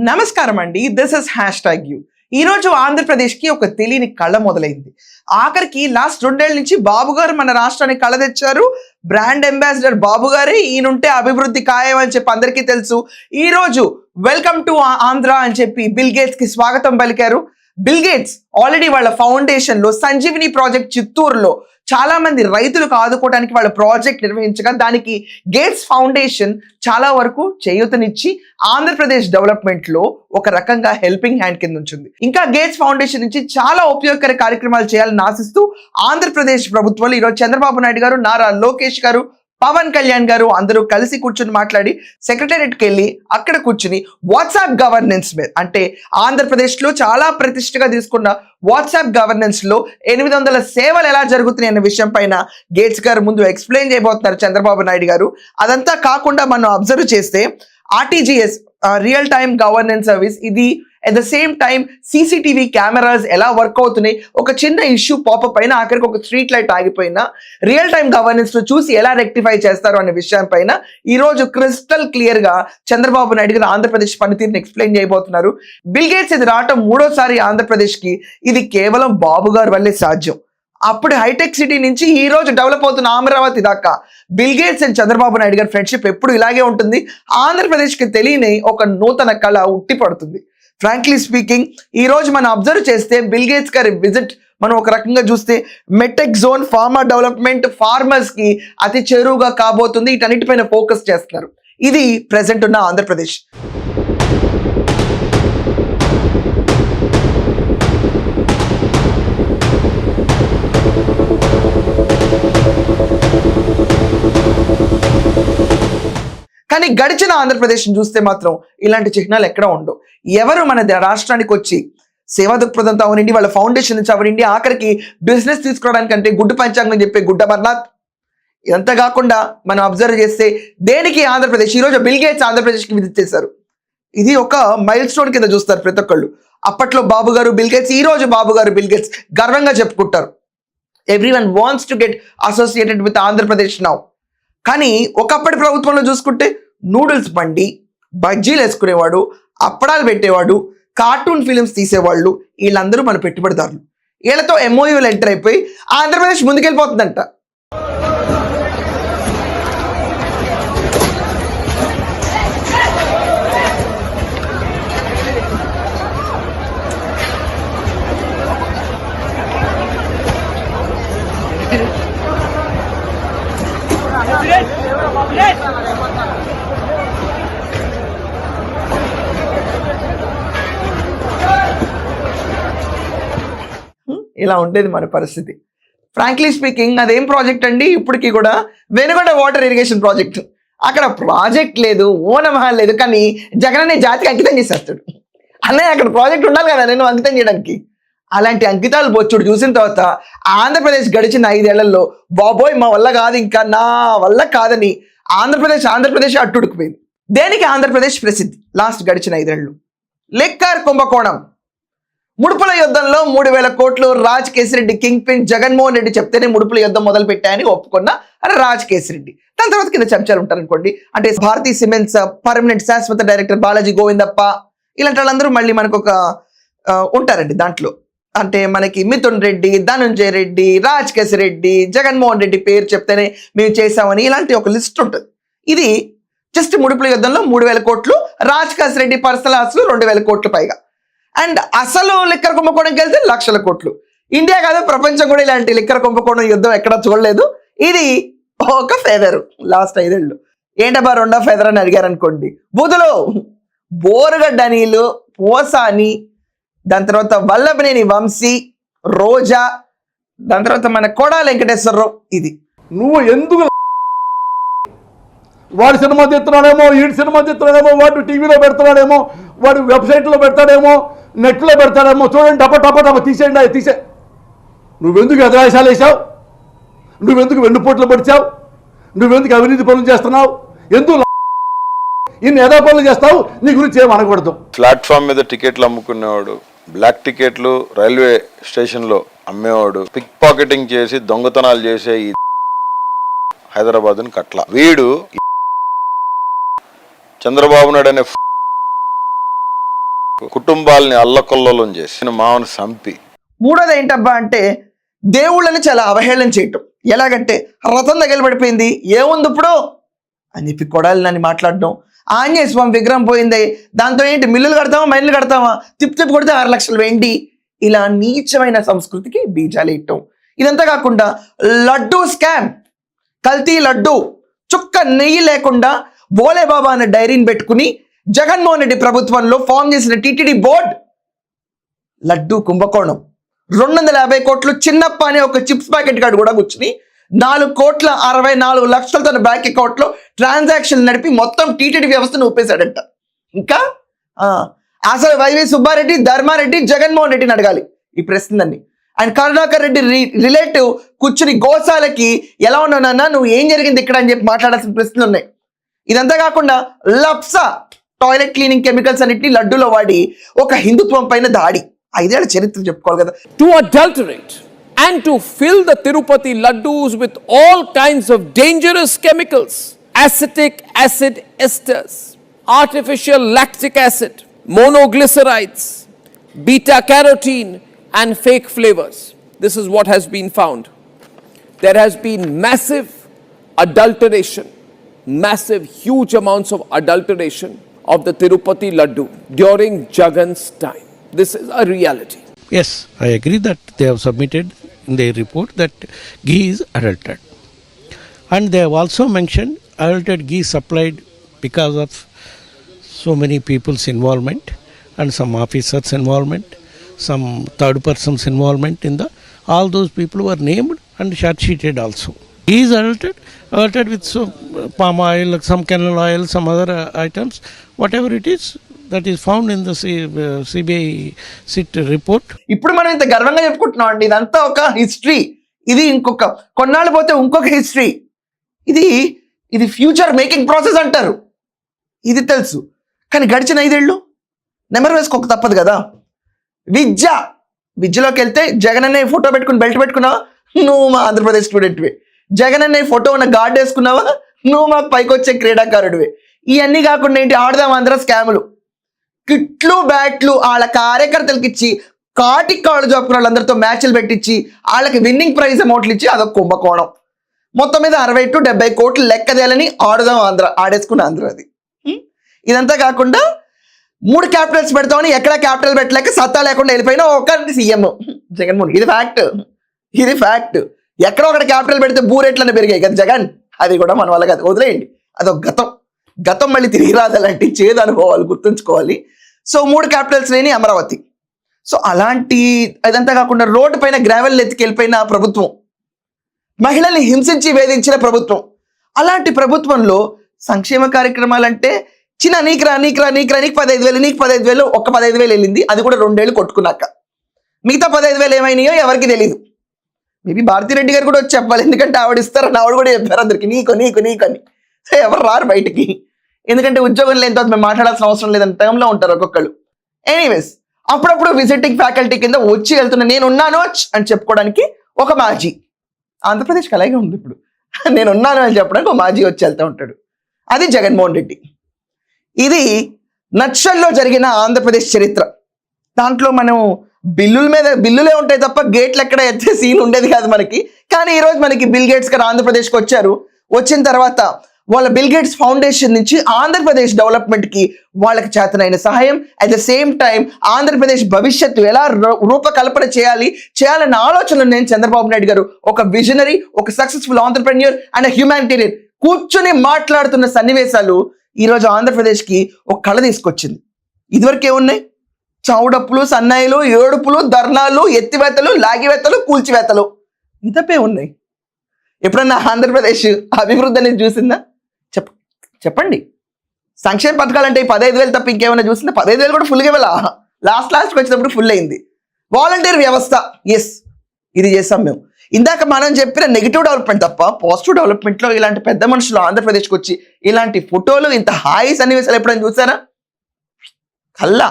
నమస్కారం అండి. This is #you. ఈ రోజు ఆంధ్రప్రదేశ్కి ఒక తెలియని కళ మొదలైంది. ఆఖరికి లాస్ట్ 2 ఏళ్ల నుంచి బాబు గారు మన రాష్ట్రానికి కళ తెచ్చారు. బ్రాండ్ అంబాసిడర్ బాబు గారే, ఈయనుంటే అభివృద్ధి ఖాయం అని చెప్పి అందరికీ తెలుసు. ఈ రోజు వెల్కమ్ టు ఆంధ్ర అని చెప్పి బిల్ గేట్స్ కి స్వాగతం పలికారు. బిల్ గేట్స్ ఆల్రెడీ వాళ్ళ ఫౌండేషన్ లో సంజీవిని ప్రాజెక్ట్ చిత్తూరులో చాలా మంది రైతులకు ఆదుకోవడానికి వాళ్ళ ప్రాజెక్ట్ నిర్వహించగా దానికి గేట్స్ ఫౌండేషన్ చాలా వరకు చేయూతనిచ్చి ఆంధ్రప్రదేశ్ డెవలప్మెంట్ లో ఒక రకంగా హెల్పింగ్ హ్యాండ్ కింద ఉంచింది. ఇంకా గేట్స్ ఫౌండేషన్ నుంచి చాలా ఉపయోగకర కార్యక్రమాలు చేయాలని ఆశిస్తూ ఆంధ్రప్రదేశ్ ప్రభుత్వంలో ఈరోజు చంద్రబాబు నాయుడు గారు, నారా లోకేష్ గారు, పవన్ కళ్యాణ్ గారు అందరూ కలిసి కూర్చుని మాట్లాడి సెక్రటేరియట్కి వెళ్ళి అక్కడ కూర్చుని వాట్సాప్ గవర్నెన్స్ మీద, అంటే ఆంధ్రప్రదేశ్ లో చాలా ప్రతిష్టగా తీసుకున్న వాట్సాప్ గవర్నెన్స్ లో 800 సేవలు ఎలా జరుగుతున్నాయి అనే విషయం పైన గేట్స్ గారు ముందు ఎక్స్ప్లెయిన్ చేయబోతున్నారు చంద్రబాబు నాయుడు గారు. అదంతా కాకుండా మనం అబ్జర్వ్ చేస్తే RTGS real time governance service, ఇది at the same time CCTV cameras ఎలా వర్క్ అవుతున్నాయి, ఒక చిన్న ఇష్యూ పాపప్ అయినా ఆఖరికి ఒక స్ట్రీట్ లైట్ ఆగిపోయినా రియల్ టైమ్ గవర్నెన్స్ లో చూసి ఎలా రెక్టిఫై చేస్తారు అనే విషయం పైన ఈ రోజు క్రిస్టల్ క్లియర్ గా చంద్రబాబు నాయుడు గారు ఆంధ్రప్రదేశ్ పనితీరుని ఎక్స్ప్లెయిన్ చేయబోతున్నారు. బిల్ గేట్స్ ఇది రావటం 3వ సారి ఆంధ్రప్రదేశ్ కి. ఇది కేవలం బాబు గారు వల్లే సాధ్యం. అప్పుడు హైటెక్ సిటీ నుంచి ఈ రోజు డెవలప్ అవుతున్న అమరావతి దాకా bill gates and Chandrababu Naidu గారి ఫ్రెండ్షిప్ ఎప్పుడు ఇలాగే ఉంటుంది. ఆంధ్రప్రదేశ్ కి తెలియని ఒక నూతన కళ ఉట్టి పడుతుంది. ఫ్రాంక్లీ స్పీకింగ్, ఈ రోజు మనం అబ్జర్వ్ చేస్తే బిల్ గేట్స్ గారి విజిట్ మనం ఒక రకంగా చూస్తే MedTech zone, farmer development, farmers కి అతి చేరువుగా కాబోతుంది. వీటన్నిటిపైన ఫోకస్ చేస్తున్నారు. ఇది ప్రెసెంట్ ఉన్న ఆంధ్రప్రదేశ్. కానీ గడిచిన ఆంధ్రప్రదేశ్ని చూస్తే మాత్రం ఇలాంటి చిహ్నాలు ఎక్కడ ఉండవు. ఎవరు మన రాష్ట్రానికి వచ్చి సేవా దృక్పథంతో అవనండి, వాళ్ళ ఫౌండేషన్ నుంచి అవనండి, ఆఖరికి బిజినెస్ తీసుకోవడానికంటే గుడ్డు పంచాంగం చెప్పే గుడ్డ అమర్నాథ్, ఇదంతా కాకుండా మనం అబ్జర్వ్ చేస్తే దేనికి ఆంధ్రప్రదేశ్ ఈరోజు బిల్ గేట్స్ ఆంధ్రప్రదేశ్కి విజిట్ చేశారు. ఇది ఒక మైల్ స్టోన్ కింద చూస్తారు ప్రతి ఒక్కళ్ళు. అప్పట్లో బాబు గారు బిల్ గేట్స్, ఈ రోజు బాబు గారు బిల్ గేట్స్ గర్వంగా చెప్పుకుంటారు. Everyone wants to get associated with Andhra Pradesh now. కానీ ఒకప్పటి ప్రభుత్వంలో చూసుకుంటే నూడిల్స్ బండి, బజ్జీలు వేసుకునేవాడు, అప్పడాలు పెట్టేవాడు, కార్టూన్ ఫిలిమ్స్ తీసేవాళ్ళు, వీళ్ళందరూ మన పెట్టుబడిదారులు. వీళ్ళతో MOUలు ఎంటర్ అయిపోయి ఆంధ్రప్రదేశ్ ముందుకెళ్ళిపోతుందంట. ఇలా ఉండేది మన పరిస్థితి. ఫ్రాంక్లీ స్పీకింగ్, అదేం ప్రాజెక్ట్ అండి, ఇప్పటికీ కూడా వెనుగొండ వాటర్ ఇరిగేషన్ ప్రాజెక్ట్. అక్కడ ప్రాజెక్ట్ లేదు, ఓనమహల్ లేదు, కానీ జగన్ అనే జాతికి అంకితం చేసేస్తాడు. అన్నయ్య అక్కడ ప్రాజెక్ట్ ఉండాలి కదా నేను అంకితం చేయడానికి. అలాంటి అంకితాలు బొచ్చుడు చూసిన తర్వాత ఆంధ్రప్రదేశ్ గడిచిన 5 ఏళ్లలో బాబోయ్ మా వల్ల కాదు, ఇంకా నా వల్ల కాదని ఆంధ్రప్రదేశ్ అట్టుడుకుపోయింది. దేనికి ఆంధ్రప్రదేశ్ ప్రసిద్ధి లాస్ట్ గడిచిన 5 ఏళ్ళు? లిక్కర్ కుంభకోణం. ముడుపుల యుద్ధంలో 3000 కోట్లు రాజ్ కేసిరెడ్డి కింగ్ పిన్ జగన్మోహన్ రెడ్డి చెప్తేనే ముడుపుల యుద్ధం మొదలు పెట్టాయని ఒప్పుకున్న రాజ్ కేసిరెడ్డి. దాని తర్వాత కింద చెంచాలు ఉంటారు అనుకోండి, అంటే భారతీయ సిమెంట్స్ పర్మనెంట్ శాశ్వత డైరెక్టర్ బాలాజీ గోవిందప్ప, ఇలాంటి వాళ్ళందరూ మళ్ళీ మనకు ఒక ఉంటారండి దాంట్లో. అంటే మనకి మిథున్ రెడ్డి, ధనుంజయ రెడ్డి, రాజ్ కేసిరెడ్డి, జగన్మోహన్ రెడ్డి పేరు చెప్తేనే మేము చేసామని ఇలాంటి ఒక లిస్ట్ ఉంటుంది. ఇది జస్ట్ ముడుపుల యుద్ధంలో 3000 కోట్లు, రాజ్ కేసిరెడ్డి పర్సనల్ ఆస్తులు 2000 కోట్లు పైగా. అండ్ అసలు లిక్కర్ కుంభకోణంకి వెళ్తే 1,00,000 కోట్లు. ఇండియా కాదు ప్రపంచం కూడా ఇలాంటి లిక్కర్ కుంభకోణం యుద్ధం ఎక్కడా చూడలేదు. ఇది ఒక ఫెదరు లాస్ట్ 5 ఏళ్ళు. ఏంటబ్బా 2వ ఫెదర్ అని అడిగారు అనుకోండి, బుధులు బోరుగడ్డ నీళ్ళు, పోసాని, దాని తర్వాత వల్లభనేని వంశీ, రోజా, దాని తర్వాత మన కొడాల వెంకటేశ్వరరావు. ఇది నువ్వు ఎందుకు వాడు సినిమా తీస్తున్నాడేమో, వీడి సినిమా తీస్తున్నాడేమో, వాడు టీవీలో పెడుతున్నాడేమో, వాడు వెబ్సైట్లో పెడతాడేమో, నెట్లో పెడతాడేమో, చూడండి టప టప టప తీసేయండి అది తీసే. నువ్వెందుకు ఎదరాశాలు వేసావు? నువ్వెందుకు వెన్నుపోట్లు పడిచావు? నువ్వెందుకు అవినీతి పనులు చేస్తున్నావు? ఎందుకు ఇన్ని ఎదా పనులు చేస్తావు? నీ గురించి ఏం అనకూడదు. ప్లాట్ఫామ్ మీద టికెట్లు అమ్ముకునేవాడు, బ్లాక్ టికెట్లు రైల్వే స్టేషన్లో అమ్మేవాడు, పిక్ పాకెటింగ్ చేసి దొంగతనాలు చేసే ఈ హైదరాబాద్ని కట్ల. వీడు చంద్రబాబు నాయుడు అనే కుటుంబాలని అల్లకొల్లోలం చేసి మామను సంపి. మూడోది ఏంటబ్బా అంటే దేవుళ్ళని చాలా అవహేళన చేయటం. ఎలాగంటే రథం తగలబడిపోయింది ఏముంది ఇప్పుడు అని చెప్పి కొడాలని మాట్లాడడం. ఆంజనేయ స్వామి విగ్రహం పోయింది, దాంతో ఏంటి మిల్లులు కడతామా మైన్లు కడతామా, తిప్పి కొడితే 6 లక్షలు వెండి. ఇలా నీచమైన సంస్కృతికి బీజాలు ఇట్టం. ఇదంతా కాకుండా లడ్డూ స్కామ్, కల్తీ లడ్డు, చుక్క నెయ్యి లేకుండా బోలేబాబా అనే డైరీని పెట్టుకుని జగన్మోహన్ రెడ్డి ప్రభుత్వంలో ఫామ్ చేసిన టీటీడీ బోర్డ్ లడ్డు కుంభకోణం. 250 కోట్లు చిన్నప్ప అనే ఒక చిప్స్ ప్యాకెట్ కాడు కూడా కూర్చుని 4,64,00,000 తన బ్యాంక్ అకౌంట్ లో ట్రాన్సాక్షన్ నడిపి మొత్తం టీటీడీ వ్యవస్థను ఊపేశాడంట. ఇంకా అసలు వైవి సుబ్బారెడ్డి, ధర్మారెడ్డి, జగన్మోహన్ రెడ్డిని అడగాలి ఈ ప్రశ్నలన్నీ. అండ్ కరుణాకర్ రెడ్డి రిలేటివ్ కూర్చుని గోశాలకి ఎలా ఉన్నానన్నా నువ్వు ఏం జరిగింది ఇక్కడ అని చెప్పి మాట్లాడాల్సిన ప్రశ్నలు ఉన్నాయి. ఇదంతా కాకుండా లప్సా టాయిలెట్ క్లీనింగ్ కెమికల్స్ అన్నిటిని లడ్డూలో వాడి ఒక హిందుత్వం పైన దాడి. 5 ఏళ్ల చరిత్ర చెప్పుకోవాలి కదా. To adulterate and to fill the Tirupati laddus with all kinds of dangerous chemicals, acetic acid esters, artificial lactic acid, monoglycerides, beta carotene and fake flavors. This is what has been found. There has been massive adulteration, huge amounts of adulteration of the Tirupati laddu during Jagan's time. This is a reality. Yes, I agree that they have submitted in their report that ghee is adulterated. And they have also mentioned adulterated ghee supplied because of so many people's involvement and some officers' involvement, some third persons' involvement in the, all those people were named and charge-sheeted also. Ghee is adulterated with some palm oil, some canola oil, some other items, whatever it is, that is found in the CBI SIT report. ఇప్పుడు మనం ఇంత గర్వంగా చెప్పుకుంటున్నాం అండి, ఇదంతా ఒక history. ఇది ఇంకొక కొన్నాళ్ళు పోతే ఇంకొక హిస్టరీ. ఇది ఫ్యూచర్ మేకింగ్ ప్రాసెస్ అంటారు. ఇది తెలుసు. కానీ గడిచిన 5 ఏళ్ళు నెంబర్ వేసుకోక తప్పదు కదా. విద్యలోకి వెళ్తే జగన్ అనే ఫోటో పెట్టుకుని బెల్ట్ పెట్టుకున్నావా, నువ్వు మా ఆంధ్రప్రదేశ్ స్టూడెంట్వే. జగన్ అనే ఫోటో ఉన్న గార్డ్ వేసుకున్నావా, నువ్వు మాకు పైకి వచ్చే క్రీడాకారుడివే. ఇవన్నీ కాకుండా ఏంటి ఆడదాం ఆంధ్ర స్కాములు, కిట్లు బ్యాట్లు వాళ్ళ కార్యకర్తలకి ఇచ్చి కాటికి కాళ్ళు జాపుకున్న వాళ్ళందరితో మ్యాచ్లు పెట్టించి వాళ్ళకి విన్నింగ్ ప్రైజ్ అమౌంట్లు ఇచ్చి అదొక కుంభకోణం. మొత్తం మీద 60 to 70 కోట్లు లెక్కదేలని ఆడదాం ఆంధ్ర ఆడేసుకున్న ఆంధ్ర అది. ఇదంతా కాకుండా 3 క్యాపిటల్స్ పెడతామని ఎక్కడ క్యాపిటల్ పెట్టలేక సత్తా లేకుండా వెళ్ళిపోయిన ఒక సీఎం జగన్మోహన్. ఇది ఫ్యాక్ట్. ఎక్కడో ఒకటి క్యాపిటల్ పెడితే బూరేట్లనే పెరిగాయి కదా జగన్. అది కూడా మన వల్ల కాదు, వదిలేయండి. అదొక గతం మళ్ళీ తిరిగి రాదాలంటే చేదు అనుభవాలు గుర్తుంచుకోవాలి. సో 3 క్యాపిటల్స్ లేని అమరావతి. సో అలాంటి అదంతా కాకుండా రోడ్డు పైన గ్రావెల్ ఎత్తుకెళ్ళిపోయిన ప్రభుత్వం, మహిళల్ని హింసించి వేధించిన ప్రభుత్వం. అలాంటి ప్రభుత్వంలో సంక్షేమ కార్యక్రమాలంటే చిన్న నీకు 15,000, నీకు 15,000, ఒక్క 15,000 వెళ్ళింది. అది కూడా 2 ఏళ్ళు కొట్టుకున్నాక. మిగతా 15,000 ఏమైనాయో ఎవరికి తెలియదు. మేబీ భారతిరెడ్డి గారు కూడా వచ్చి చెప్పాలి, ఎందుకంటే ఆవిడ ఇస్తారని ఆవిడ కూడా చెప్పారు అందరికి నీకు అని. సో ఎవరు రారు బయటికి, ఎందుకంటే ఉద్యోగం లేని తర్వాత మేము మాట్లాడాల్సిన అవసరం లేదని టైంలో ఉంటారు ఒక్కొక్కళ్ళు. ఎనీవేస్, అప్పుడప్పుడు విజిటింగ్ ఫ్యాకల్టీ కింద వచ్చి వెళ్తున్నా నేనున్నాను అని చెప్పుకోవడానికి ఒక మాజీ, ఆంధ్రప్రదేశ్కి అలాగే ఉంది ఇప్పుడు, నేనున్నాను అని చెప్పడానికి ఒక మాజీ వచ్చి వెళ్తూ ఉంటాడు. అది జగన్మోహన్ రెడ్డి. ఇది నక్షల్లో జరిగిన ఆంధ్రప్రదేశ్ చరిత్ర. దాంట్లో మనం బిల్లులే ఉంటాయి తప్ప గేట్లు ఎక్కడ ఎత్తే సీన్ ఉండేది కాదు మనకి. కానీ ఈరోజు మనకి బిల్ గేట్స్ గారు ఆంధ్రప్రదేశ్కి వచ్చారు. వచ్చిన తర్వాత వాళ్ళ బిల్ గేట్స్ ఫౌండేషన్ నుంచి ఆంధ్రప్రదేశ్ డెవలప్మెంట్కి వాళ్ళకి చేతనైన సహాయం, at the same time Andhra Pradesh భవిష్యత్తు ఎలా రూపకల్పన చేయాలన్న ఆలోచనలు నేను చంద్రబాబు నాయుడు గారు ఒక విజనరీ, ఒక సక్సెస్ఫుల్ ఆంటర్ప్రెన్యూర్ అండ్ హ్యూమానిటేరియన్ కూర్చొని మాట్లాడుతున్న సన్నివేశాలు ఈరోజు ఆంధ్రప్రదేశ్కి ఒక కళ తీసుకొచ్చింది. ఇదివరకు ఏమున్నాయి? చౌడప్పులు, సన్నాయిలు, ఏడుపులు, ధర్నాలు, ఎత్తివేతలు, లాగివేతలు, కూల్చివేతలు, ఇతపే ఉన్నాయి. ఎప్పుడన్నా ఆంధ్రప్రదేశ్ అభివృద్ధి అనేది చూసిందా? చెప్పండి. సంక్షేమ పథకాలంటే 15,000 తప్ప ఇంకేమైనా చూసిందా? 15,000 కూడా ఫుల్గా వెళ్ళా, లాస్ట్కి వచ్చినప్పుడు ఫుల్ అయింది. వాలంటీర్ వ్యవస్థ, ఎస్ ఇది చేసాం మేము. ఇందాక మనం చెప్పిన నెగిటివ్ డెవలప్మెంట్ తప్ప పాజిటివ్ డెవలప్మెంట్లో ఇలాంటి పెద్ద మనుషులు ఆంధ్రప్రదేశ్కి వచ్చి ఇలాంటి ఫోటోలు, ఇంత హాయి సన్నివేశాలు ఎప్పుడైనా చూసారా? కల్లా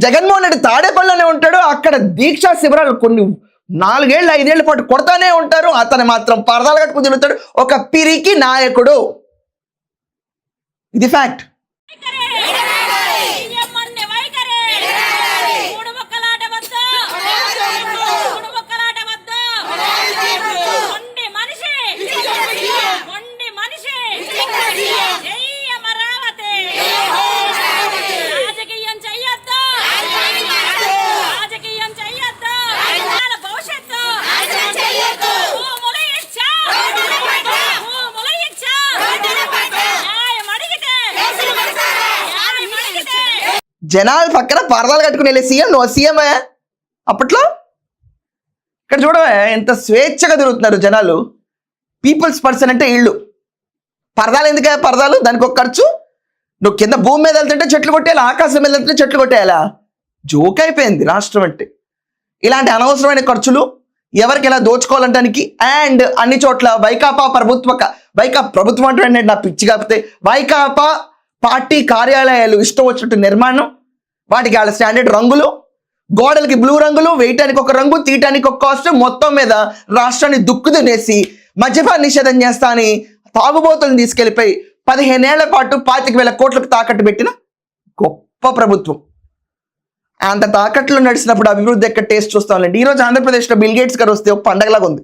జగన్మోహన్ రెడ్డి తాడేపల్లిలోనే ఉంటాడు. అక్కడ దీక్షా శిబిరాలు కొన్ని 4 ఏళ్ళు 5 ఏళ్ల పాటు కొడతానే ఉంటారు. అతను మాత్రం పరదాలు కట్టుకుని తిరుగుతాడు. ఒక పిరికి నాయకుడు. ఇది ఫ్యాక్ట్. జనాలు పక్కన పరదాలు కట్టుకుని వెళ్ళే సీఎం నువ్వు సీఎమే అప్పట్లో. ఇక్కడ చూడవే ఎంత స్వేచ్ఛగా తిరుగుతున్నారు జనాలు. పీపుల్స్ పర్సన్ అంటే ఇళ్ళు. పరదాలు ఎందుకే పరదాలు, దానికి ఒక ఖర్చు. నువ్వు కింద భూమి మీద వెళ్తుంటే చెట్లు కొట్టేయాలి, ఆకాశం మీద వెళ్తుంటే చెట్లు కొట్టేయాలా? జోక్ అయిపోయింది రాష్ట్రం అంటే. ఇలాంటి అనవసరమైన ఖర్చులు ఎవరికి ఎలా దోచుకోవాలంటానికి. అండ్ అన్ని చోట్ల వైకాపా ప్రభుత్వం అంటే నా పిచ్చి కాకపోతే వైకాపా పార్టీ కార్యాలయాలు ఇష్టం వచ్చినట్టు నిర్మాణం, వాటికి వాళ్ళ స్టాండర్డ్ రంగులు, గోడలకి బ్లూ రంగులు, వేయటానికి ఒక రంగు, తీయటానికి ఒక కాస్ట్, మొత్తం మీద రాష్ట్రాన్ని దుక్కు తినేసి మద్యపాన నిషేధం చేస్తా అని తాగుబోతులను తీసుకెళ్లిపోయి 15 ఏళ్ల పాటు 25,000 కోట్లకు తాకట్టు పెట్టిన గొప్ప ప్రభుత్వం. అంత తాకట్లు నడిచినప్పుడు అభివృద్ధి ఎక్కడ టేస్ట్ చూస్తాంలేండి. ఈరోజు ఆంధ్రప్రదేశ్లో బిల్ గేట్స్ గారు వస్తే ఒక పండగలాగా ఉంది.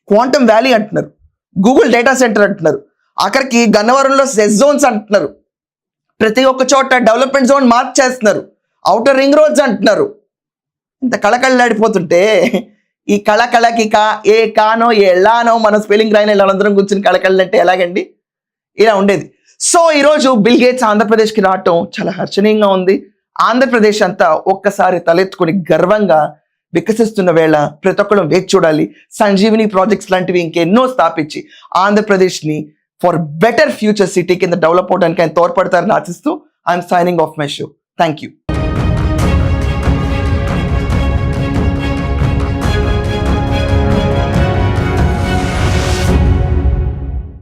క్వాంటమ్ వ్యాలీ అంటున్నారు, గూగుల్ డేటా సెంటర్ అంటున్నారు, అక్కడికి గన్నవరంలో సెస్ జోన్స్ అంటున్నారు, ప్రతి ఒక్క చోట డెవలప్మెంట్ జోన్ మార్క్ చేస్తున్నారు, ఔటర్ రింగ్ రోడ్స్ అంటున్నారు. ఇంత కళకళలాడిపోతుంటే ఈ కళకి ఏ కానో ఏ ఎలానో మన స్పెల్లింగ్ రాయిన వాళ్ళందరం కూర్చుని కళకళలంటే ఎలాగండి? ఇలా ఉండేది. సో ఈరోజు బిల్ గేట్స్ ఆంధ్రప్రదేశ్కి రావటం చాలా హర్షణీయంగా ఉంది. ఆంధ్రప్రదేశ్ అంతా ఒక్కసారి తలెత్తుకుని గర్వంగా వికసిస్తున్న వేళ ప్రతి ఒక్కరు వేచి చూడాలి. సంజీవిని ప్రాజెక్ట్స్ లాంటివి ఇంకెన్నో స్థాపించి ఆంధ్రప్రదేశ్ని ఫర్ బెటర్ ఫ్యూచర్ సిటీ కింద డెవలప్ అవడానికి ఆయన తోడ్పడతారని ఆశిస్తూ I'm signing off my show. Thank you.